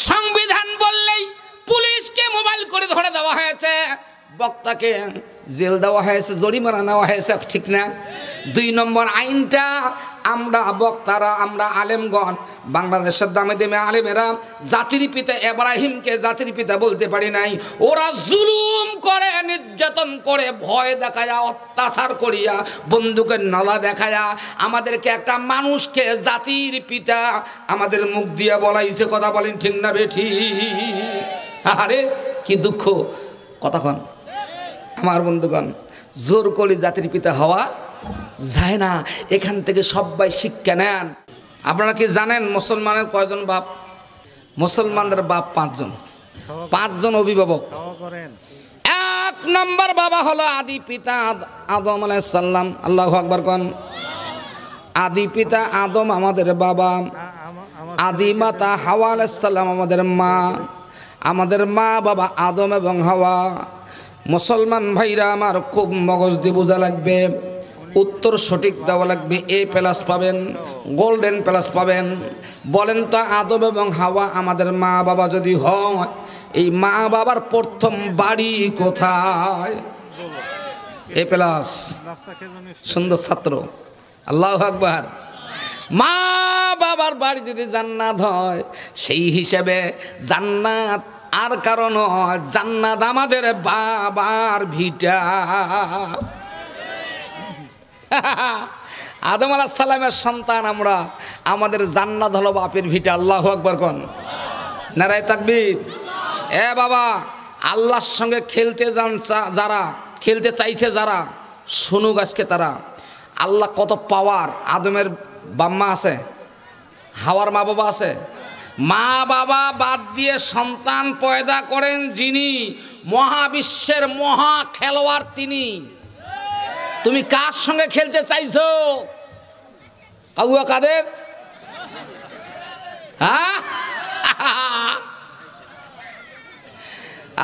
সংবিধান বললেই পুলিশকে মোবাইল করে ধরে দেওয়া হয়েছে, বক্তাকে জেল দেওয়া হয়েছে, জরিমানা নেওয়া হয়েছে, ঠিক না? 2 নম্বর আইনটা আমরা বক্তারা, আমরা আলেমগণ, বাংলাদেশের দামে দামে আলেমেরা জাতির পিতা ইব্রাহিমকে জাতির পিতা বলতে পারি নাই। ওরা জুলুম করে, নির্যাতন করে, ভয় দেখায়া, অত্যাচার করিয়া, বন্দুকের নলা দেখায়া আমাদেরকে একটা মানুষকে জাতির পিতা আমাদের মুখ দিয়ে বলাইছে। কথা বলেন ঠিক না বেঠি? আরে কি দুঃখ! কতক্ষণ আমার বন্ধুগণ, জোর করে জাতির পিতা হওয়া যায় না। এখান থেকে সবাই শিক্ষা নেন। আপনারা কি জানেন মুসলমানের কয়জন বাপ? মুসলমানদের বাপ 5 জন, 5 জন অভিভাবক। 1 নম্বর বাবা হলো আদি পিতা আদম আলাইহিস সালাম। আল্লাহু আকবার কোন। আদি পিতা আদম আমাদের বাবা, আদি মাতা হাওয়া আলাইহিস সালাম আমাদের মা। আমাদের মা বাবা আদম এবং হাওয়া। মুসলমান ভাইরা আমার, খুব মগজ দিয়ে বোঝা লাগবে, উত্তর সঠিক দেওয়া লাগবে। A+ পাবেন, গোল্ডেন প্লাস পাবেন। বলেন তো, আদম এবং হাওয়া আমাদের মা বাবা যদি হয়, এই মা বাবার প্রথম বাড়ি কোথায়? A+। সুন্দর ছাত্র, আল্লাহু আকবার। মা বাবার বাড়ি যদি জান্নাত হয়, সেই হিসেবে জান্নাত আর কারণ জান্নাত আমাদের বাবার ভিটা। আদম আলাইহিস সালামের সন্তান আমরা, আমাদের জান্নাত হলো বাপের ভিটা। আল্লাহু আকবার কোন। নারায়ে তাকবীর। এ বাবা, আল্লাহর সঙ্গে খেলতে যারা, খেলতে চাইছে যারা, শুনুক আজকে তারা। আল্লাহ কত পাওয়ার। আদমের বাম্মা আছে, হাওয়ার মা বাবা আছে। মা বাবা বাদ দিয়ে সন্তান পয়দা করেন যিনি, মহাবিশ্বের মহা খেলোয়াড় তিনি। তুমি কার সঙ্গে খেলতে চাইছো? কাউয়া কাদের? হ্যাঁ,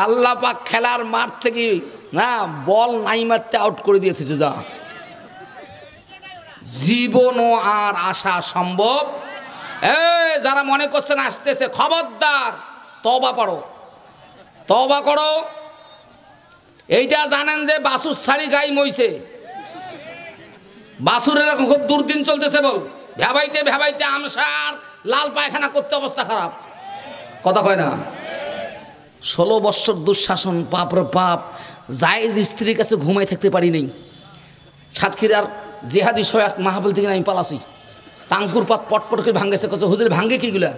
আল্লাহ পাক খেলার মাঠ থেকে না বল নাই মারতে আউট করে দিয়েছে। যা জীবনও আর আসা সম্ভব। যারা মনে করছেন আসতেছে, খবরদার, তওবা পড়ো, তওবা করো। এইটা জানেন যে বাছুর ছাড়ি গাই মইছে, বাছুরের এখন খুব দুর্দিন চলতেছে। বল, ভেবাইতে ভেবাইতে আমসার লাল পায়খানা করতে অবস্থা খারাপ। কথা কয় না? 16 বৎসর দুঃশাসন, পাপরে পাপ। জায়েজ স্ত্রীর কাছে ঘুমাই থাকতে পারি নাই। সাতক্ষীরার জেহাদি সহায়ক মাহফিল থেকে আমি পালাছি। তাঙ্কুর পাক পটপট করে ভাঙ্গেছে। কছে হুজুর ভাঙ্গে কিগুলা?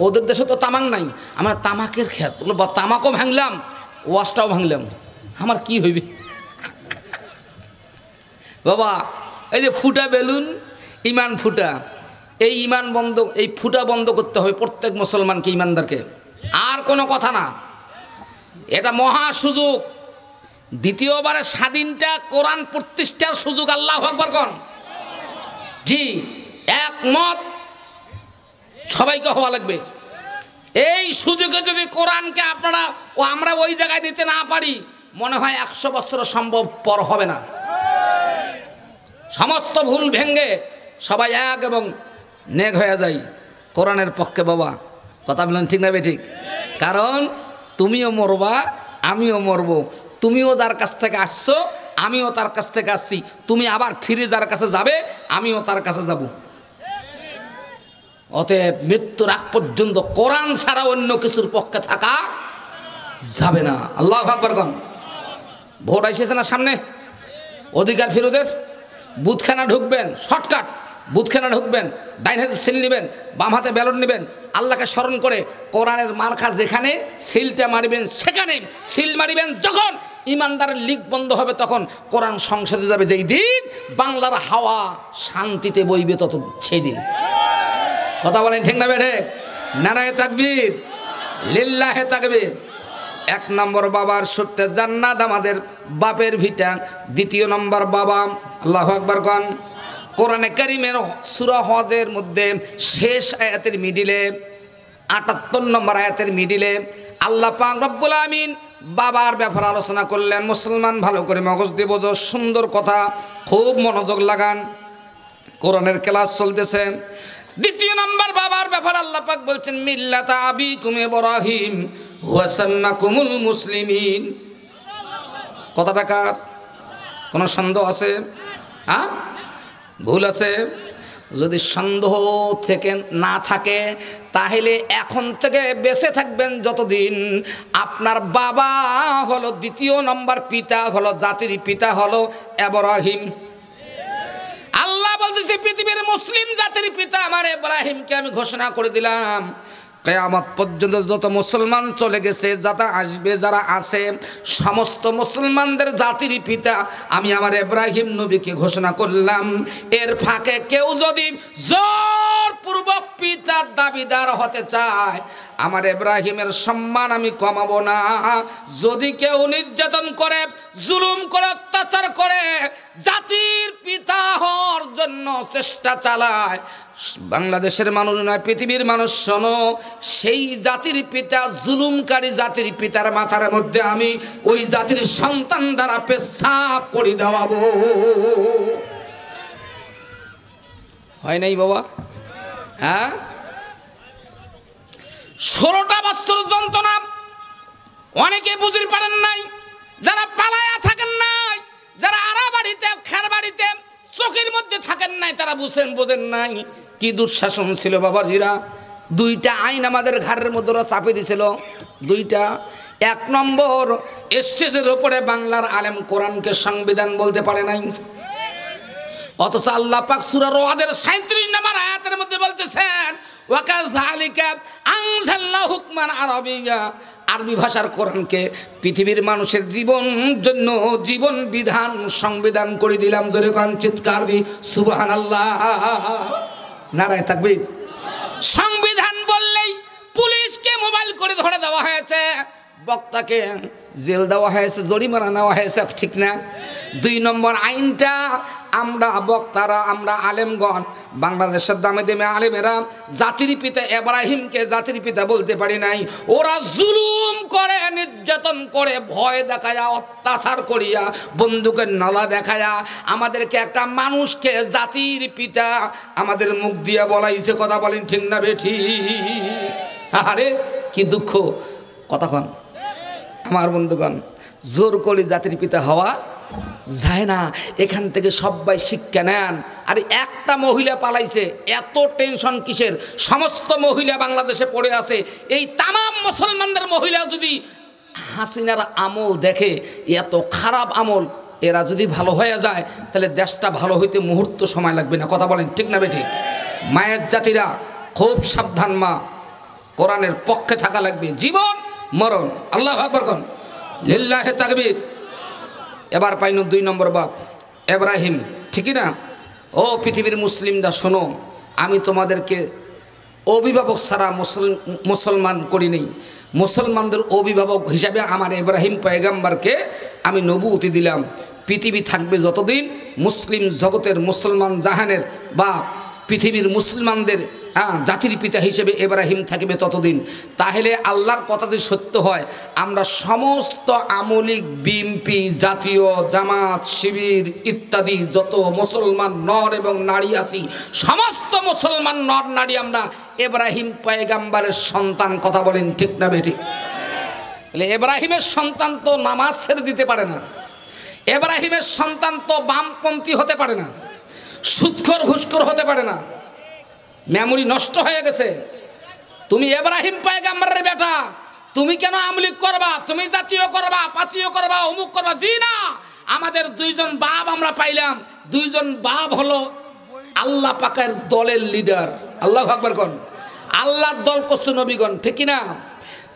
ওদের দেশে তো তামাক নাই, আমার তামাকের খেত। তামাকও ভাঙলাম, ওয়াশটাও ভাঙলাম, আমার কি হইবে বাবা? এই যে ফুটা বেলুন, ইমান ফুটা, এই ইমান বন্ধ, এই ফুটা বন্ধ করতে হবে প্রত্যেক মুসলমানকে, ইমানদারকে। আর কোনো কথা না, এটা মহা সুযোগ। দ্বিতীয়বারে স্বাধীনটা কোরআন প্রতিষ্ঠার সুযোগ। আল্লাহু আকবার কোন। জি, একমত সবাইকে হওয়া লাগবে। এই সুযোগে যদি কোরআনকে আপনারা ও আমরা ওই জায়গায় নিতে না পারি, মনে হয় 100 বছর সম্ভব পর হবে না। সমস্ত ভুল ভেঙ্গে সবাই এক এবং নেক হয়ে যায় কোরআনের পক্ষে। বাবা, কথা বলেন ঠিক না বেঠিক? কারণ তুমিও মরবা, আমিও মরবো। তুমিও যার কাছ থেকে আসছো, আমিও তার কাছ থেকে আসছি। তুমি আবার ফিরে যার কাছে যাবে, আমিও তার কাছে যাব। অতএব মৃত্যুর আগ পর্যন্ত কোরআন ছাড়া অন্য কিছুর পক্ষে থাকা যাবে না। আল্লাহু আকবার কোন। ভোট এসেছে না সামনে, অধিকার ফেরতের। বুথখানা ঢুকবেন, শর্টকাট বুথখানা ঢুকবেন, ডাইন হাতে সিল নেবেন, বাম হাতে ব্যালট নেবেন, আল্লাহকে স্মরণ করে কোরআনের মার্কা যেখানে, সিলটা মারিবেন সেখানে। সিল মারিবেন যখন ইমানদারের লিক বন্ধ হবে, তখন কোরআন সংসদে যাবে। যেই দিন বাংলার হাওয়া শান্তিতে বইবে, তত সেই দিন। কথা বলেন ঠিক না বেঠে? নারায়ে তাকবীর, লিল্লাহে তাকবীর। 1 নম্বর বাবার সূত্রে জান্নাত আমাদের বাপের ভিটা। 2 নম্বর বাবা। আল্লাহু আকবার কোন। কোরআনে কারীমের সূরা হজের মধ্যে শেষ আয়াতের মিডিলে, 78 নম্বর আয়াতের মিডিলে আল্লাহ পাক রব্বুল আমিন বাবার ব্যাপারে আলোচনা করলেন। মুসলমান ভালো করে মগজ দিয়ে বোঝো, সুন্দর কথা, খুব মনোযোগ লাগান। কোরআনের ক্লাস চলতেছে। দ্বিতীয় নম্বর বাবার ব্যাপার আল্লাহ পাক বলছেন মিল্লাতা আবিকুম ইব্রাহিম ওয়া সাম্মাকুমুল মুসলিমিন। কথাটা কার? কোনো সন্দেহ আছে? হ্যাঁ, ভুল আছে? যদি সন্দেহ থেকে না থাকে তাহলে এখন থেকে বেঁচে থাকবেন যতদিন। আপনার বাবা হলো দ্বিতীয় নম্বর পিতা, হলো জাতির পিতা হলো ইব্রাহিম। আল্লাহ বলতেছে পৃথিবীর মুসলিম জাতির পিতা আমার ইব্রাহিমকে আমি ঘোষণা করে দিলাম। কিয়ামত পর্যন্ত যত মুসলমান চলে গেছে, যারা আসবে, যারা আছে, সমস্ত মুসলমানদের জাতির পিতা আমি আমার ইব্রাহিম নবীকে ঘোষণা করলাম। এর ফাঁকে কেউ যদি জোরপূর্বক পিতার দাবিদার হতে চায়, আমার ইব্রাহিমের সম্মান আমি কমাবো না। যদি কেউ নির্যাতন করে, জুলুম করে, অত্যাচার করে, জাতির পিতা হওয়ার জন্য চেষ্টা চালায়, বাংলাদেশের মানুষ নয় পৃথিবীর মানুষ শোনো, সেই জাতির পিতা, জুলুমকারী জাতির পিতার মাথার মধ্যে আমি ওই জাতির সন্তান দ্বারা পেশাব করে দেওয়াবো। হয় নাই বাবা? হ্যাঁ, 16টা বছর যন্ত্রণা অনেকে বুঝতে পারেন নাই, যারা পালায়া থাকেন নাই, যারা আড়া বাড়িতে, খের বাড়িতে, চোখের মধ্যে থাকেন নাই, তারা বোঝেন নাই কি দুঃশাসন ছিল বাবাজিরা। 2টা আইন আমাদের ঘরের মধ্যে ওরা চাপে দিয়েছিল। 2টা। 1 নম্বর, স্টেজের উপরে বাংলার আলেম কোরআনকে সংবিধান বলতে পারে নাই, অথচ আল্লাহ পাক সূরা রআদের 37 নম্বর আয়াতের মধ্যে বলতেছেন ওয়াকাযালিকা আনজালনা হুকমান আরাবিয়্যা, আরবি ভাষার কোরআনকে পৃথিবীর মানুষের জীবন জন্য জীবন বিধান সংবিধান করে দিলাম। জোরে কোন চিৎকার দি সুবহানাল্লাহ, নারায়ে তাকবীর। সংবিধান বললেই পুলিশকে মোবাইল করে ধরে দেওয়া হয়েছে, বক্তাকে জেল দেওয়া হয়েছে, জরিমানা নেওয়া হয়েছে, ঠিক না? 2 নম্বর আইনটা আমরা বক্তারা, আমরা আলেমগণ, বাংলাদেশের দামে দামে আলেমেরা জাতির পিতা ইব্রাহিমকে জাতির পিতা বলতে পারি নাই। ওরা জুলুম করে, নির্যাতন করে, ভয় দেখায়া, অত্যাচার করিয়া, বন্দুকের নলা দেখায়া আমাদেরকে একটা মানুষকে জাতির পিতা আমাদের মুখ দিয়ে বলাইছে। কথা বলেন ঠিক না বেঠি? আরে কি দুঃখ! কতক্ষণ আমার বন্ধুগণ, জোর করে জাতির পিতা হওয়া যায় না। এখান থেকে সবাই শিক্ষা নেন। আরে একটা মহিলা পালাইছে, এত টেনশন কিসের? সমস্ত মহিলা বাংলাদেশে পড়ে আছে। এই তামাম মুসলমানদের মহিলা যদি হাসিনার আমল দেখে, এত খারাপ আমল, এরা যদি ভালো হয়ে যায় তাহলে দেশটা ভালো হইতে মুহূর্ত সময় লাগবে না। কথা বলেন ঠিক না বেঠিক? মায়ের জাতিরা খুব সাবধান, মা কোরআনের পক্ষে থাকা লাগবে, জীবন মরণ। আল্লাহু আকবার কোন, লিল্লাহি তাকবীর। এবার পাইনু 2 নম্বর বাপ ইব্রাহিম, ঠিকই না? ও পৃথিবীর মুসলিমরা শোনো, আমি তোমাদেরকে অভিভাবক ছাড়া মুসলমান করি নেই। মুসলমানদের অভিভাবক হিসাবে আমার ইব্রাহিম পয়গম্বরকে আমি নবুয়তি দিলাম। পৃথিবী থাকবে যতদিন, মুসলিম জগতের, মুসলমান জাহানের বা পৃথিবীর মুসলমানদের জাতির পিতা হিসেবে ইব্রাহিম থাকবে ততদিন। তাহলে আল্লাহর কথা যদি সত্য হয়, আমরা সমস্ত আমলিক, বিএনপি, জাতীয় জামাত, শিবির ইত্যাদি যত মুসলমান নর এবং নারী আছি, সমস্ত মুসলমান নর নারী আমরা ইব্রাহিম পয়গম্বরের সন্তান। কথা বলেন ঠিক না বেঠিক? তাহলে ইব্রাহিমের সন্তান তো নামাজ ছেড়ে দিতে পারে না, ইব্রাহিমের সন্তান তো বামপন্থী হতে পারে না, সুদখোর ঘুষখোর হতে পারে না। মেমোরি নষ্ট হয়ে গেছে। তুমি ইব্রাহিম পয়গম্বরের বেটা, তুমি কেন আমলিক করবা? তুমি জাতীয় করবা, পাতীয় করবা, অমুক করবা? জি না, আমাদের 2 জন বাপ আমরা পাইলাম। 2 জন বাপ হলো আল্লাহ পাকের দলের লিডার। আল্লাহু আকবার কোন, আল্লাহর দল করছে নবীগণ, ঠিক না?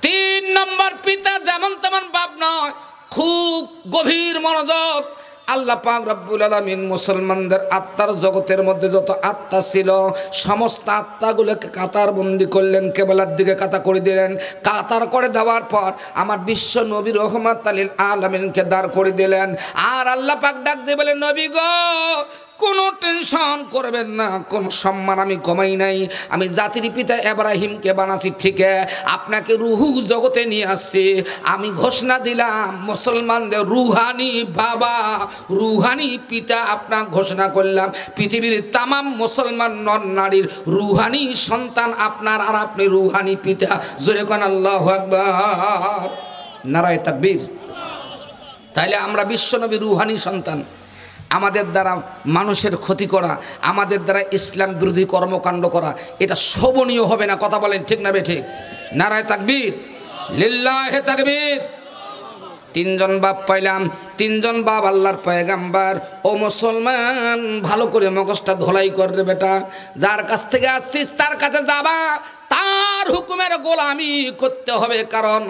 3 নম্বর পিতা যেমন তেমন বাপ নয়, খুব গভীর মনোযোগ। আল্লাহ পাক রব্বুল আলামিন মুসলমানদের আত্মার জগতের মধ্যে যত আত্মা ছিল, সমস্ত আত্মাগুলোকে কাতার বন্দি করলেন, কেবলার দিকে কাতা করে দিলেন। কাতার করে দেওয়ার পর আমার বিশ্ব নবী রহমাত লিল আলামিনকে দাঁড় করে দিলেন। আর আল্লাহ পাক ডাক দিয়ে বলেন, নবী গো, কোনো টেনশন করবেন না, কোনো সম্মান আমি কমাই নাই। আমি জাতির পিতা ইব্রাহিমকে বানাচ্ছি ঠিক, আপনাকে রুহু জগতে নিয়ে আসছি। আমি ঘোষণা দিলাম মুসলমানদের রুহানি বাবা, রুহানি পিতা আপনার ঘোষণা করলাম। পৃথিবীর তামাম মুসলমান নর নারীর রুহানি সন্তান আপনার, আর আপনি রুহানি পিতা। জোরে কোন আল্লাহু আকবার, নারায়ে তাকবীর। তাইলে আমরা বিশ্বনবী রুহানি সন্তান। আমাদের দ্বারা মানুষের ক্ষতি করা, আমাদের দ্বারা ইসলাম বিরোধী কর্মকাণ্ড করা, এটা শোভনীয় হবে না। কথা বলেন ঠিক না বেঠিক? নারায়ে তাকবীর, লিল্লাহে তাকবীর। তিনজন বাপ পাইলাম, তিনজন বাপ আল্লাহর পয়গাম্বার। ও মুসলমান, ভালো করে মগজটা ধোলাই করে বেটা। যার কাছ থেকে আসছিস তার কাছে যাবা, তার হুকুমের গোলামি করতে হবে। কারণ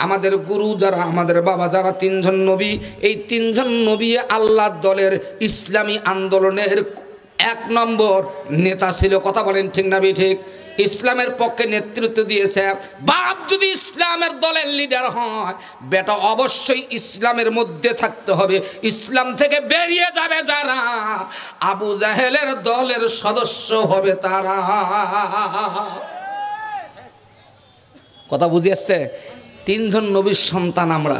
আমাদের গুরু যারা, আমাদের বাবা যারা, তিনজন নবী, এই তিনজন নবী আল্লাহর দলের ইসলামী আন্দোলনের 1 নম্বর নেতা ছিল। কথা বলেন ঠিক না ঠিক? ইসলামের পক্ষে নেতৃত্ব দিয়েছে। বাপ যদি ইসলামের দলের লিডার হয়, বেটা অবশ্যই ইসলামের মধ্যে থাকতে হবে। ইসলাম থেকে বেরিয়ে যাবে যারা, আবু জাহেলের দলের সদস্য হবে তারা। কথা বুঝে আসছে? তিনজন নবীর সন্তান আমরা।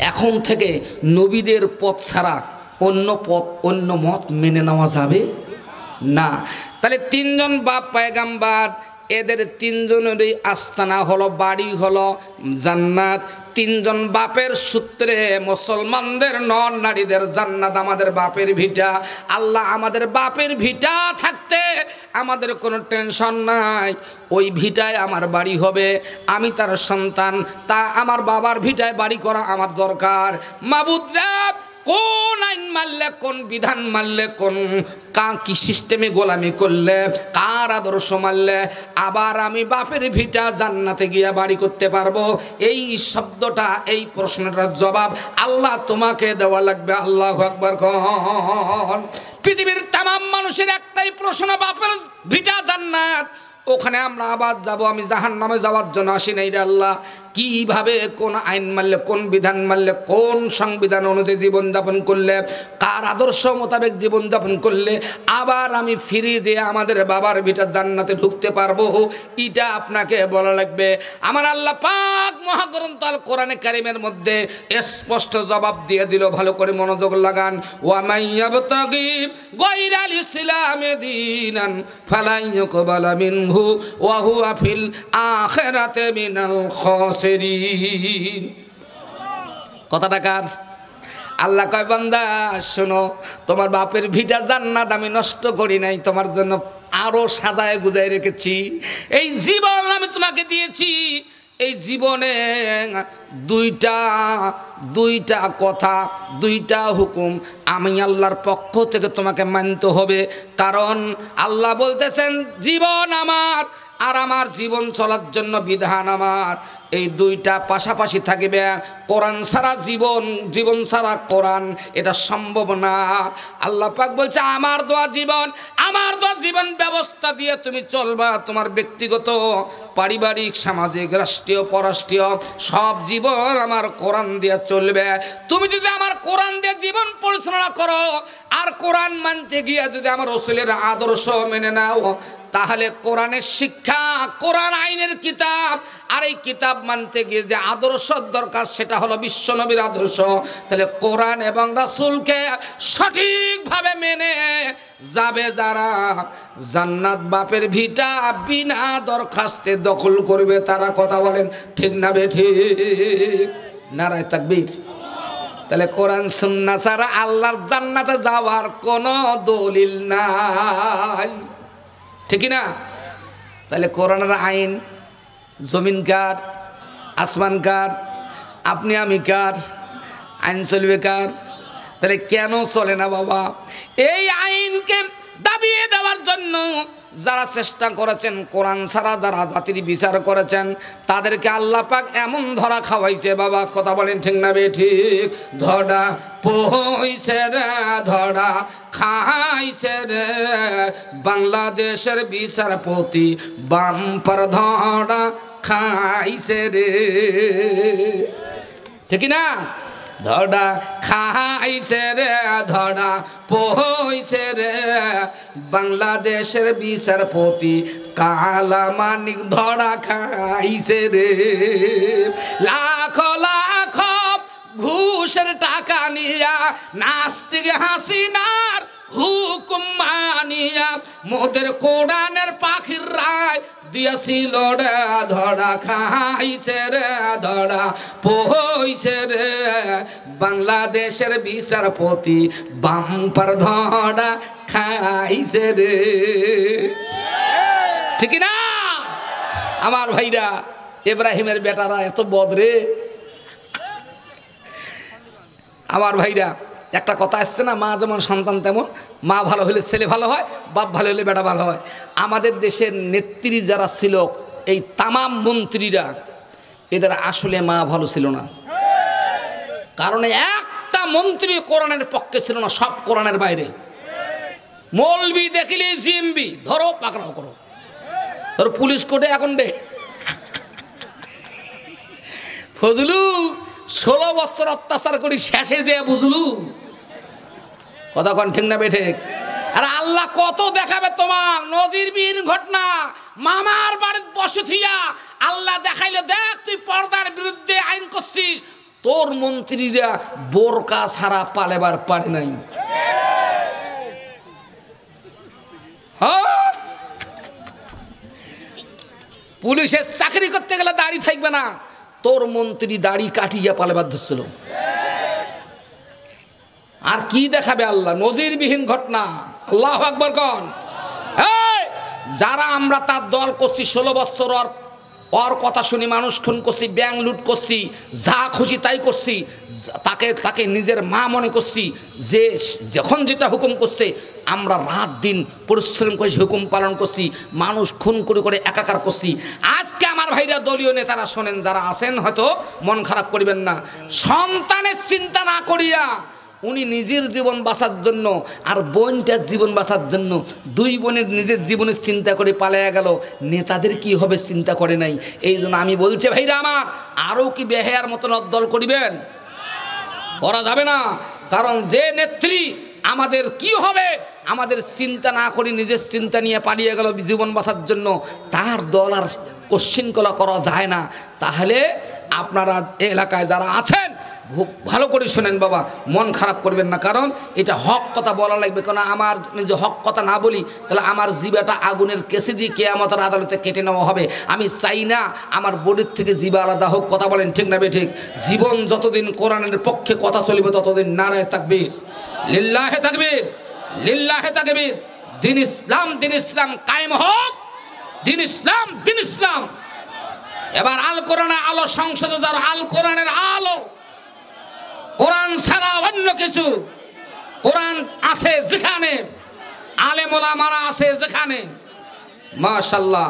এখন থেকে নবীদের পথ ছাড়া অন্য পথ, অন্য মত মেনে নেওয়া যাবে না। তাহলে তিনজন বাপ পয়গাম্বার, এদের তিনজনেরই আস্তানা হলো, বাড়ি হলো জান্নাত। তিনজন বাপের সূত্রে মুসলমানদের নর নারীদের জান্নাত আমাদের বাপের ভিটা। আল্লাহ আমাদের বাপের ভিটা থাকতে আমাদের কোনো টেনশন নাই। ওই ভিটায় আমার বাড়ি হবে, আমি তার সন্তান, তা আমার বাবার ভিটায় বাড়ি করা আমার দরকার। মাবুদরা কোন আইন মানলে, কোন বিধান মানলে, কোন কি সিস্টেমে গোলামি করলে, কার আদর্শ মানলে আবার আমি বাপের ভিটা জান্নাতে গিয়ে বাড়ি করতে পারবো? এই শব্দটা, এই প্রশ্নটার জবাব আল্লাহ তোমাকে দেওয়া লাগবে। আল্লাহু আকবার কোন? পৃথিবীর তামাম মানুষের একটাই প্রশ্ন, বাপের ভিটা জান্নাত, ওখানে আমরা আবার যাব। আমি জাহান্নামে যাওয়ার জন্য আসি নাই রে আল্লাহ। কিভাবে, কোন আইন মানলে, কোন বিধান মানলে, কোন সংবিধান অনুযায়ী জীবনযাপন করলে, কার আদর্শ মোতাবেক জীবনযাপন করলে আবার আমি ফিরে যেয়ে আমাদের বাবার ভিটা জান্নাতে ঢুকতে পারবো, এটা আপনাকে বলা লাগবে। আমার আল্লাহ পাক মহাগ্রন্থ আল কোরআনে কারিমের মধ্যে স্পষ্ট জবাব দিয়ে দিল। ভালো করে মনোযোগ লাগান। ওয়া মাইয়াবতাগি গায়রাল ইসলামি দীনান ফালা ইউকবালা মিনহু ওয়া হুয়া ফিল আখিরাতি মিনাল খাসিরিন। কথাটা কার? আল্লাহ কয়, বান্দা শোনো, তোমার বাপের ভিটা জান্নাত আমি নষ্ট করি নাই, তোমার জন্য আরো সাজায় গুজায় রেখেছি। এই জীবন আমি তোমাকে দিয়েছি, এই জীবনে দুইটা কথা, দুইটা হুকুম আমি আল্লাহর পক্ষ থেকে তোমাকে মানতে হবে। কারণ আল্লাহ বলতেছেন জীবন আমার, আর আমার জীবন চলার জন্য বিধান আমার, এই দুইটা পাশাপাশি থাকবে। কোরআন ছাড়া জীবন, জীবন ছাড়া কোরআন, এটা সম্ভব না। আল্লাহ পাক বলছে আমার দেওয়া জীবন, আমার দেওয়া জীবন ব্যবস্থা দিয়ে তুমি চলবা। তোমার ব্যক্তিগত, পারিবারিক, সামাজিক, রাষ্ট্রীয়, পররাষ্ট্রীয় সব জীবন আমার কোরআন দিয়ে চলবে। তুমি যদি আমার কোরআন দিয়ে জীবন পরিচালনা করো, আর কোরআন মানতে গিয়ে যদি আমার রাসূলের আদর্শ মেনে নাও, তাহলে কোরআনের শিক্ষা, কোরআন আইনের কিতাব, আর এই কিতাব মানতে গিয়ে যে আদর্শ দরকার সেটা হলো বিশ্বনবীর আদর্শ। তাহলে কোরআন এবং রাসূলকে সঠিকভাবে মেনে যাবে যারা, জান্নাত বাপের ভিটা বিনা দরখাস্তে দখল করবে তারা। কথা বলেন ঠিক না বেঠিক? নারায়ে তাকবীর। তাহলে কোরআন সুন্নাহ ছাড়া আল্লাহর জান্নাতে যাওয়ার কোনো দলিল নাই, ঠিক না? তাহলে কোরআনের আইন, জমিন কার, আসমান কার, আপনি আমি কার? আইন চলবে কার? তাহলে কেন চলে না বাবা? এই আইনকে দাবিয়ে দেওয়ার জন্য যারা চেষ্টা করেছেন, কোরআন ছাড়া যারা জাতির বিচার করেছেন, তাদেরকে আল্লাহ পাক এমন ধরা খাওয়াইছে বাবা। কথা বলেন ঠিক না বেঠিক? ধরা পইছে রে, ধরা খাইছে রে, বাংলাদেশের বিচারপতি বাম্পার ধরা খাইছে রে, ঠিক না? ধরা খাইছে রে ধরা পইছে রে বাংলাদেশের বিচারপতি কালা মানিক ধরা খাইছে রে লাখ লাখ ঘুষের টাকা নিয়া নাস্তিক হাসিনার হুকুম মানিয়া মোদের কোরআনের পাখির রায় দিয়েছিল রে ধরা খাইছে রে ধরা পইছে রে বাংলাদেশের বিচারপতি বাম্পার ধরা খাইছে রে ঠিক না আমার ভাইরা ইব্রাহিমের বেটারা এত বদরে আমার ভাইরা একটা কথা আসছে না মা যেমন সন্তান তেমন মা ভালো হলে ছেলে ভালো হয় বাপ ভালো হলে বেটা ভালো হয় আমাদের দেশের নেত্রী যারা ছিল এই তামাম মন্ত্রীরা এদের আসলে মা ভালো ছিল না কারণ একটা মন্ত্রী কোরআনের পক্ষে ছিল না সব কোরআনের বাইরে মৌলবি দেখিলে জিএমবি ধরো পাকড়াও করো ধরো পুলিশ কোর্টে এখন দে ফজলু 16 বছর অত্যাচার করি শেষে যে বুঝলু কথা কোন ঠিক না বেঠে আর আল্লাহ কত দেখাবে তোমার নজিরবিহীন ঘটনা মামার বাড়িতে বসে থিয়া আল্লাহ দেখাইলে দেখ তুই পর্দার বিরুদ্ধে আইন করছিস তোর মন্ত্রীরা বোরকা ছাড়া পালেবার পারে নাই হ্যাঁ পুলিশের চাকরি করতে গেলে দাড়ি থাকবে না তোর মন্ত্রী দাড়ি কাটিয়া পালেবার ধরছিল আর কি দেখাবে আল্লাহ নজিরবিহীন ঘটনা আল্লাহু আকবার কোন এই যারা আমরা তার দল করছি 16 বছর ওর কথা শুনি মানুষ খুন করছি ব্যাংক লুট করছি যা খুশি তাই করছি তাকে তাকে নিজের মা মনে করছি যে যখন যেটা হুকুম করছে আমরা রাত দিন পরিশ্রম করে হুকুম পালন করছি মানুষ খুন করে করে একাকার করছি আজকে আমার ভাইরা দলীয় নেতারা শোনেন যারা আছেন হয়তো মন খারাপ করবেন না সন্তানের চিন্তা না করিয়া উনি নিজের জীবন বাঁচার জন্য আর বোনটার জীবন বাঁচার জন্য দুই বোনের নিজের জীবনের চিন্তা করে পালাইয়া গেল নেতাদের কি হবে চিন্তা করে নাই এই জন্য আমি বলছি ভাইরা আমার আরও কি বেহায়ার মতন অদ্দল করিবেন করা যাবে না কারণ যে নেত্রী আমাদের কি হবে আমাদের চিন্তা না করে নিজের চিন্তা নিয়ে পালিয়ে গেল জীবন বাঁচার জন্য তার দল আর কোশ্চিন করা যায় না তাহলে আপনারা এলাকায় যারা আছেন খুব ভালো করে শোনেন বাবা মন খারাপ করবেন না কারণ এটা হক কথা বলা লাগবে কারণ আমার যে হক কথা না বলি তাহলে আমার জিবাটা আগুনের কেসে দিয়ে কিয়ামতের আদালতে কেটে নেওয়া হবে আমি চাই না আমার বডির থেকে জিবা আলাদা হোক কথা বলেন ঠিক না বেঠিক জীবন যতদিন কোরআনের পক্ষে কথা চলবে ততদিন নারায়ে তাকবীর লিল্লাহে তাকবীর দিন ইসলাম কায়েম হোক দিন ইসলাম এবার আল কোরআনের আলো সংসদে যারা আল কোরআনের আলো কোরআন ছাড়া অন্য কিছু কোরআন আছে যেখানে আলেম ওলামারা আছে যেখানে মাশাআল্লাহ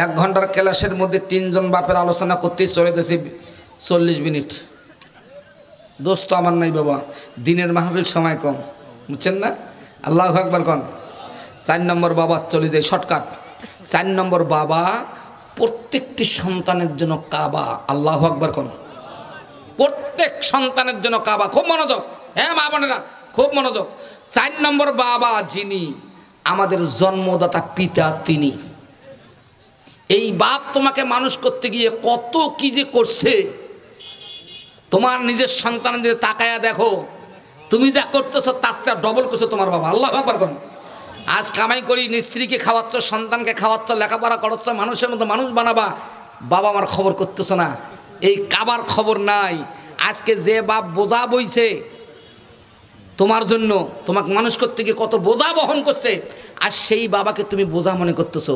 1 ঘন্টার ক্লাসের মধ্যে 3 জন বাপের আলোচনা করতেই চলে গেছে 40 মিনিট দোস্ত আমার নাই বাবা দিনের মাহফিল সময় কম বুঝছেন না আল্লাহু আকবার কোন 4 নম্বর বাবা চলে যায় শর্টকাট 4 নম্বর বাবা প্রত্যেকটি সন্তানের জন্য কাবা আল্লাহু আকবার কোন প্রত্যেক সন্তানের জন্য কাবা খুব মনোযোগ হ্যাঁ মা বোনেরা খুব মনোযোগ 4 নম্বর বাবা যিনি আমাদের জন্মদাতা পিতা তিনি এই বাপ তোমাকে মানুষ করতে গিয়ে কত কি যে করছে তোমার নিজের সন্তানের দিকে তাকায়া দেখো তুমি যা করতেছো তার চেয়ে ডবল করছো তোমার বাবা আল্লাহু আকবার কোন আজ কামাই করি স্ত্রীকে খাওয়াচ্ছ সন্তানকে খাওয়াচ্ছ লেখাপড়া করাচ্ছ মানুষের মতো মানুষ বানাবা বাবা আমার খবর করতেছ না এই কাবার খবর নাই আজকে যে বাপ বোঝা বইছে তোমার জন্য তোমাকে মানুষ করতে গিয়ে কত বোঝা বহন করছে আর সেই বাবাকে তুমি বোঝা মনে করতেছো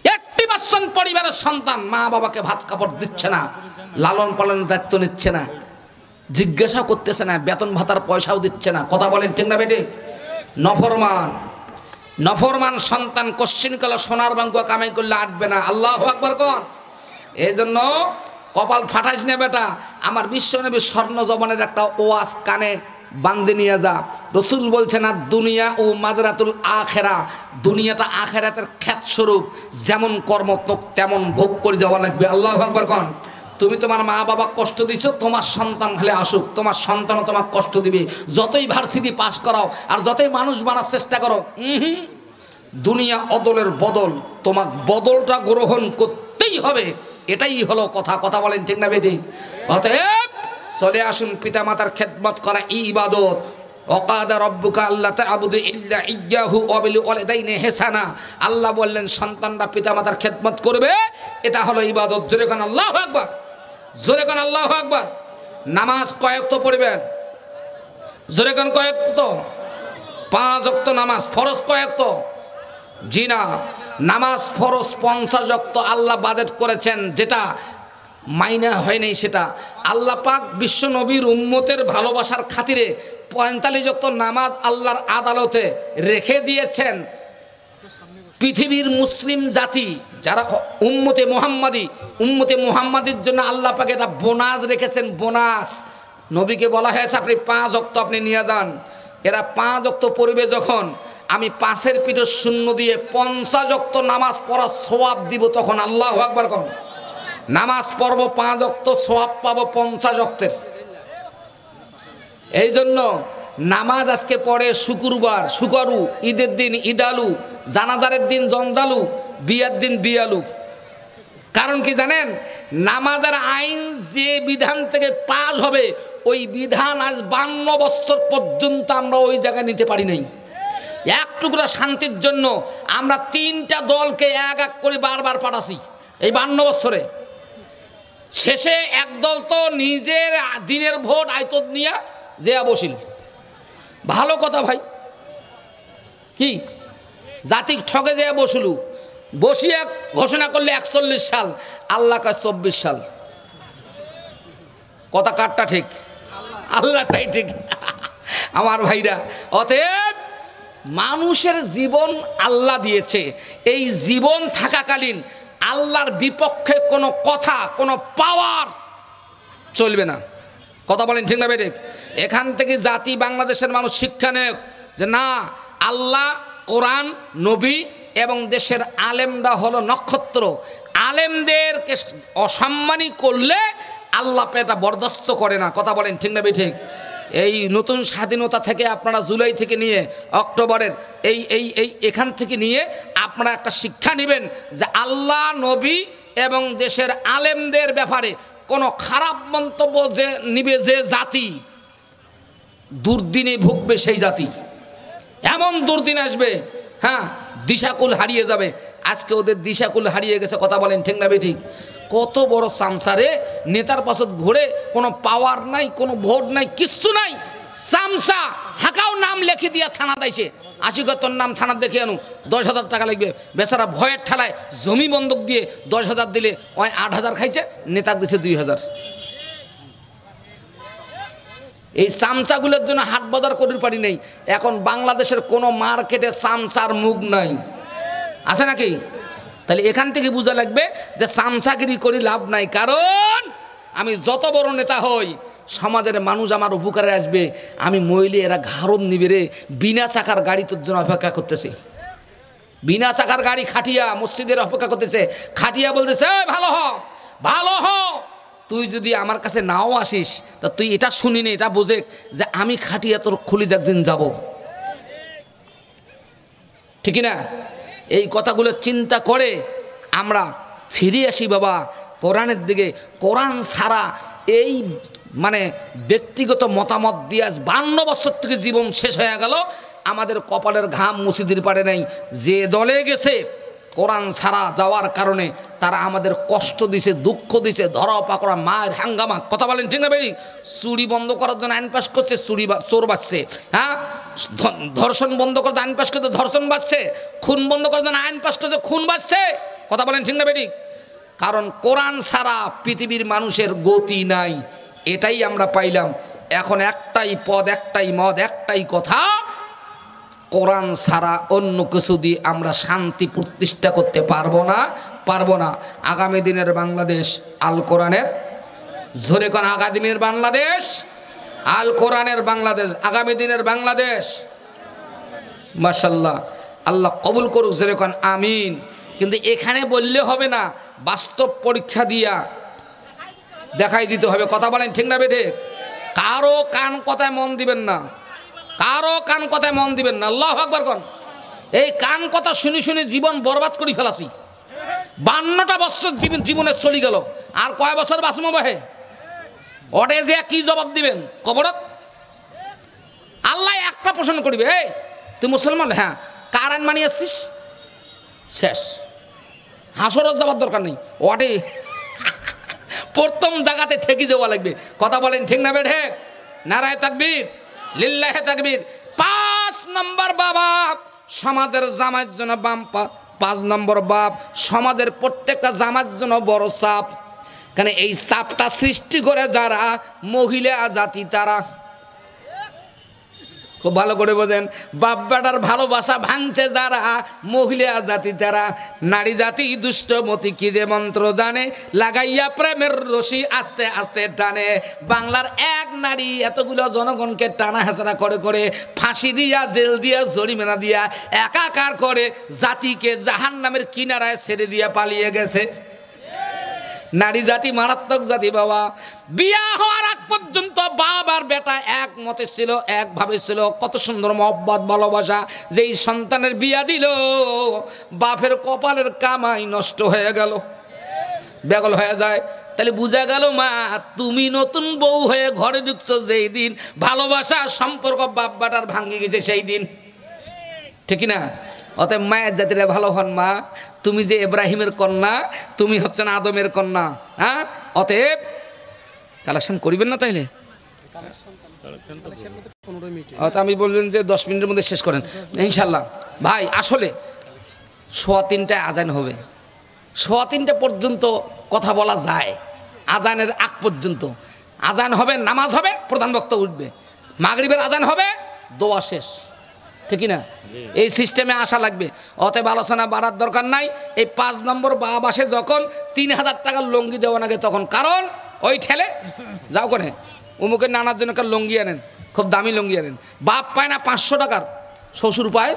80% পরিবারের সন্তান মা বাবাকে ভাত কাপড় দিচ্ছে না লালন পালনের দায়িত্ব নিচ্ছে না জিজ্ঞাসা করতেছে না বেতন ভাতার পয়সাও দিচ্ছে না কথা বলেন ঠিক না বেটে নফরমান সন্তান কোশ্চিন কালে সোনার বাঙ্গুয়া কামাই করলে আটবে না আল্লাহু আকবার কোন এই জন্য কপাল ফাটাইস না বেটা আমার বিশ্বনবী স্বর্ণ জবানের একটা ওয়াজ কানে বান্দে নিয়ে যা রসুল বলছেন আর দুনিয়া ও মাজরাতুল আখেরা দুনিয়াটা আখেরাতের খ্যাত স্বরূপ যেমন কর্ম তেমন ভোগ করে যাওয়া লাগবে আল্লাহু আকবার কোন তুমি তোমার মা বাবা কষ্ট দিছো, তোমার সন্তান হলে আসুক, তোমার সন্তানও তোমার কষ্ট দিবে। যতই ভার্সিটি পাস করাও আর যতই মানুষ বানার চেষ্টা করো, দুনিয়া অদলের বদল, তোমার বদলটা গ্রহণ করতেই হবে। এটাই হলো কথা। কথা বলেন ঠিক না বেঠিক? অতএব চলে আসুন, পিতামাতার খেদমত করা ইবাদত। ওয়াকাদা রাব্বুকা আল্লা তা'বুদু ইল্লা ইয়্যাহু ওয়া বিল ওয়ালিদাইনি ইহসানা। আল্লাহ বললেন সন্তানরা পিতামাতার খেদমত করবে, এটা হলো ইবাদত। জোরে কোন আল্লাহু আকবার, জোরে কোন আল্লাহু আকবার। নামাজ কয় ওয়াক্ত পড়বেন? জোরে কোন কয় ওয়াক্ত? 5 ওয়াক্ত নামাজ। ফরজ কয় ওয়াক্ত? জি না, নামাজ ফরজ 50 ওয়াক্ত আল্লাহ বাজেট করেছেন, যেটা মাইনা হয় নাই সেটা। আল্লাহ পাক বিশ্ব নবীর উম্মতের ভালোবাসার খাতিরে 45 ওয়াক্ত নামাজ আল্লাহর আদালতে রেখে দিয়েছেন। পৃথিবীর মুসলিম জাতি যারা উম্মতে মুহাম্মাদির জন্য আল্লাহ পাক এটা বোনাস রেখেছেন, বোনাস। নবীকে বলা হয়েছে আপনি 5 ওয়াক্ত আপনি নিয়ে যান। এরা 5 ওয়াক্ত পড়বে যখন, আমি 5-এর পিঠে শূন্য দিয়ে 50 ওয়াক্ত নামাজ পড়ার সওয়াব দিব, তখন আল্লাহু আকবার কোন। নামাজ পড়ব 5 ওয়াক্ত, সওয়াব পাবো 50 ওয়াক্তের। এই জন্য নামাজ আজকে পড়ে শুক্রবার শুকরু, ঈদের দিন ঈদালু, জানাজারের দিন জঞ্জালু, বিয়ার দিন বিয়ালু। কারণ কি জানেন? নামাজের আইন যে বিধান থেকে পাস হবে, ওই বিধান আজ 52 বছর পর্যন্ত আমরা ওই জায়গায় নিতে পারি নাই। এক টুকরা শান্তির জন্য আমরা 3টা দলকে এক এক করে বারবার পাঠাছি এই 52 বছরে। শেষে একদল তো নিজের দিনের ভোট আয়তত নিয়ে যে বসিল। ভালো কথা ভাই, কি জাতিক ঠকে যে বসলু, বসিয়ে ঘোষণা করলে 41 সাল, আল্লাহ কয় 24 সাল। কথা কারটা ঠিক? আল্লাহটাই ঠিক। আমার ভাইরা, অতএব মানুষের জীবন আল্লাহ দিয়েছে, এই জীবন থাকাকালীন আল্লাহর বিপক্ষে কোনো কথা, কোনো পাওয়ার চলবে না। কথা বলেন ঠিক না বেঠিক? এখান থেকে জাতি বাংলাদেশের মানুষ শিক্ষা নেয় যে না, আল্লাহ, কোরআন, নবী এবং দেশের আলেমরা হলো নক্ষত্র। আলেমদেরকে অসম্মানী করলে আল্লাহ এটা বরদাস্ত করে না। কথা বলেন ঠিক না বেঠিক? এই নতুন স্বাধীনতা থেকে আপনারা জুলাই থেকে নিয়ে অক্টোবরের এখান থেকে নিয়ে আপনারা একটা শিক্ষা নেবেন যে আল্লাহ, নবী এবং দেশের আলেমদের ব্যাপারে কোনো খারাপ মন্তব্য যে নিবে যে জাতি, দুর্দিনে ভুগবে সেই জাতি। এমন দুর্দিন আসবে, হ্যাঁ, দিশাকুল হারিয়ে যাবে। আজকে ওদের দিশাকুল হারিয়ে গেছে। কথা বলেন ঠিক না বেঠিক? কত বড় চামচারে, নেতার পাশে ঘুরে, কোনো পাওয়ার নাই, কোনো ভোট নাই, কিচ্ছু নাই। চামচা হাঁকাও নাম লিখে দিয়া থানা দিয়েছে, আশিক তোর নাম থানা দেখে আনু, 10,000 টাকা লাগবে। বেচারা ভয়ের ঠেলায় জমি বন্ধক দিয়ে 10,000 দিলে ওই 8,000 খাইছে, নেতাক দিছে 2,000। এই চামচাগুলোর জন্য হাট বাজার করির পারি নেই। এখন বাংলাদেশের কোনো মার্কেটে চামচার মুখ নাই, আছে নাকি? তাহলে এখান থেকে বোঝা লাগবে যে চামচাগিরি করি লাভ নাই। কারণ আমি যত বড় নেতা হই, সমাজের মানুষ আমার উপকারে আসবে, আমি মইলে এরা ঘাড়ন নিবে রে। বিনা চাকার গাড়ি তোর জন্য অপেক্ষা করতেছে, বিনা চাকার গাড়ি খাটিয়া মসজিদের অপেক্ষা করতেছে। খাটিয়া বলতেছে ভালো হ, ভালো হ। তুই যদি আমার কাছে নাও আসিস, তা তুই এটা শুনিনি, এটা বোঝে যে আমি খাটিয়া তোর খুলিদ একদিন যাব, ঠিক না? এই কথাগুলো চিন্তা করে আমরা ফিরে আসি বাবা কোরআনের দিকে। কোরআন ছাড়া এই মানে ব্যক্তিগত মতামত দিয়ে আজ 52 বছর থেকে জীবন শেষ হয়ে গেল। আমাদের কপালের ঘাম মুছে দিতে পারে নাই। যে দলে গেছে কোরআন ছাড়া যাওয়ার কারণে তারা আমাদের কষ্ট দিছে, দুঃখ দিছে, ধরা পাকড়া, মায়ের হাঙ্গামা। কথা বলেন ঠিক না ভাই? চুরি বন্ধ করার জন্য আইন পাস করছে, চোর বাঁচছে। হ্যাঁ, ধর্ষণ বন্ধ করতে আইন পাস করতে ধর্ষণ বাঁচছে, খুন বন্ধ করার জন্য আইন পাস করতে খুন বাঁচছে। কথা বলেন ঠিক না ভাই? কারণ কোরআন ছাড়া পৃথিবীর মানুষের গতি নাই, এটাই আমরা পাইলাম। এখন একটাই পদ, একটাই মত, একটাই কথা, কোরআন ছাড়া অন্য কিছু দিয়ে আমরা শান্তি প্রতিষ্ঠা করতে পারবো না, পারবো না। আগামী দিনের বাংলাদেশ আল কোরআনের, জোরে কোন আগামী দিনের বাংলাদেশ, আল কোরআনের বাংলাদেশ, আগামী দিনের বাংলাদেশ। মাশাআল্লাহ, আল্লাহ কবুল করুক, জোরে কোন আমিন। কিন্তু এখানে বললে হবে না, বাস্তব পরীক্ষা দিয়া দেখাই দিতে হবে। কথা বলেন ঠিক না বেঠে? কারো কান কথায় মন দিবেন না, কারো কান কথায় মন দিবেন না। আল্লাহু আকবার কোন। এই কান কথা শুনে শুনে জীবন বরবাদ করে ফেলাছি। 52টা বছর জীবনে চলে গেল, আর কয় বছর বাঁচবো ভাই? ওটে যে কি জবাব দিবেন কবরত? আল্লাহ একটা প্রশ্ন করবে, এই তুই মুসলমান? হ্যাঁ। কার আইন মানিয়ে আসছিস? শেষ। হাসরের জবাব দরকার নেই। ওটে প্রথম জায়গাতে ঠেকি যাওয়া লাগবে। কথা বলেন ঠিক না বেঠে? নারায়ে তাকবীর, লিল্লাহে তাকবীর। 5 নম্বর বাবা সমাজের জামাইয়ের জন্য বাম 5 নম্বর বাপ সমাজের প্রত্যেকটা জামাইয়ের জন্য বড় চাপ। কেন এই চাপটা সৃষ্টি করে যারা মহিলা জাতি, তারা খুব ভালো করে বোঝেন। বাপ বেটার ভালোবাসা ভাঙছে যারা মহিলা জাতি, তারা নারী জাতি দুষ্টমতি কি যে মন্ত্র জানে, লাগাইয়া প্রেমের রশি আস্তে আস্তে টানে। বাংলার এক নারী এতগুলো জনগণকে টানা হেঁচড়া করে করে ফাঁসি দিয়া, জেল দিয়া, জরিমানা দিয়া একাকার করে জাতিকে জাহান্নামের কিনারায় ছেড়ে দিয়া পালিয়ে গেছে। নারী জাতি মারাত্মক জাতি বাবা। বিয়া হওয়ার আগ পর্যন্ত বাপ আর বেটা এক মতে ছিল, একভাবে ছিল। কত সুন্দর মহব্বত ভালোবাসা। যেই সন্তানের বিয়া দিল, বাপের কপালের কামাই নষ্ট হয়ে গেল, বেগল হয়ে যায়। তাহলে বুঝা গেল মা, তুমি নতুন বউ হয়ে ঘরে ঢুকছো যেই দিন, ভালোবাসা সম্পর্ক বাপ বেটার ভাঙে গেছে সেই দিন, ঠিক না? অতএব মায়ের জাতিরা ভালো হন মা। তুমি যে ইব্রাহিমের কন্যা, তুমি হচ্ছেন আদমের কন্যা। হ্যাঁ, অতএব কালেকশন করবেন না তাইলে? আমি বললেন যে 10 মিনিটের মধ্যে শেষ করেন ইনশাল্লাহ। ভাই আসলে 3:15টায় আজান হবে। 3:15 পর্যন্ত কথা বলা যায়। আজানের আগ পর্যন্ত আজান হবে, নামাজ হবে, প্রধান বক্তা উঠবে, মাগরিবের আজান হবে, দোয়া শেষ, ঠিক না? এই সিস্টেমে আসা লাগবে। অতএব আলোচনা বাড়ার দরকার নাই। এই 5 নম্বর বাপ আসে যখন 3000 টাকার লঙ্গি দেওয়া লাগে তখন, কারণ ওই ঠেলে যাও করে অমুকের নানার জন্য একটা লঙ্গি আনেন, খুব দামি লঙ্গি আনেন। বাপ পায় না 500 টাকার, শ্বশুর পায়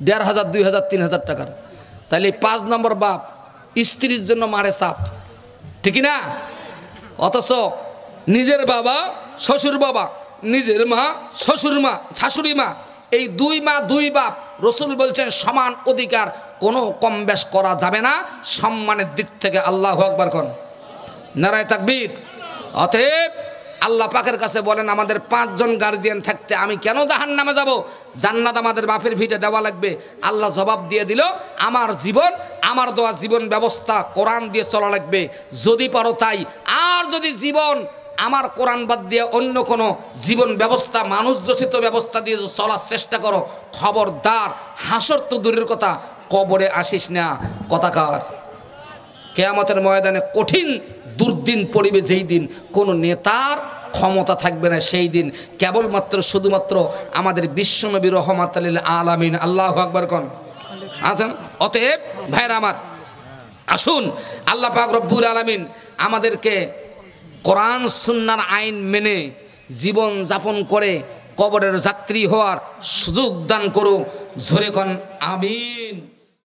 1500, 2000, 3000 টাকার। তাহলে 5 নম্বর বাপ স্ত্রীর জন্য মারে চাপ, ঠিক না? অথচ নিজের বাবা, শ্বশুর বাবা, নিজের মা, শ্বশুর মা, শাশুড়ি মা, এই 2 মা 2 বাপ রসুল বলছেন সমান অধিকার, কোনো কম বেশ করা যাবে না সম্মানের দিক থেকে। আল্লাহু আকবার কোন। নারায়ে তাকবীর। অতএব আল্লাহ পাকের কাছে বলেন, আমাদের 5 জন গার্জিয়ান থাকতে আমি কেন জাহান্নামে যাব? জান্নাত আমাদের বাপের ভিটে দেওয়া লাগবে। আল্লাহ জবাব দিয়ে দিল, আমার জীবন, আমার দেওয়া জীবন ব্যবস্থা কোরআন দিয়ে চলা লাগবে যদি পারো তাই। আর যদি জীবন আমার কোরআন বাদ দিয়ে অন্য কোনো জীবন ব্যবস্থা, মানুষ রচিত ব্যবস্থা দিয়ে চলার চেষ্টা করো, খবরদার, হাসর তো দূরের কথা, কবরে আসিস না। কথাকার কিয়ামতের ময়দানে কঠিন দুর্দিন পড়িবে যেই দিন, কোনো নেতার ক্ষমতা থাকবে না সেই দিন, কেবলমাত্র শুধুমাত্র আমাদের বিশ্বনবী রহমাতুল লিল আলামিন। আল্লাহু আকবার কোন। আছেন। অতএব ভাইরা আমার, আসুন আল্লাহ পাক রব্বুল আলামিন আমাদেরকে কোরআন সুন্নাহর আইন মেনে জীবন যাপন করে কবরের যাত্রী হওয়ার সুযোগ দান করুন। জোরে কোন আমিন।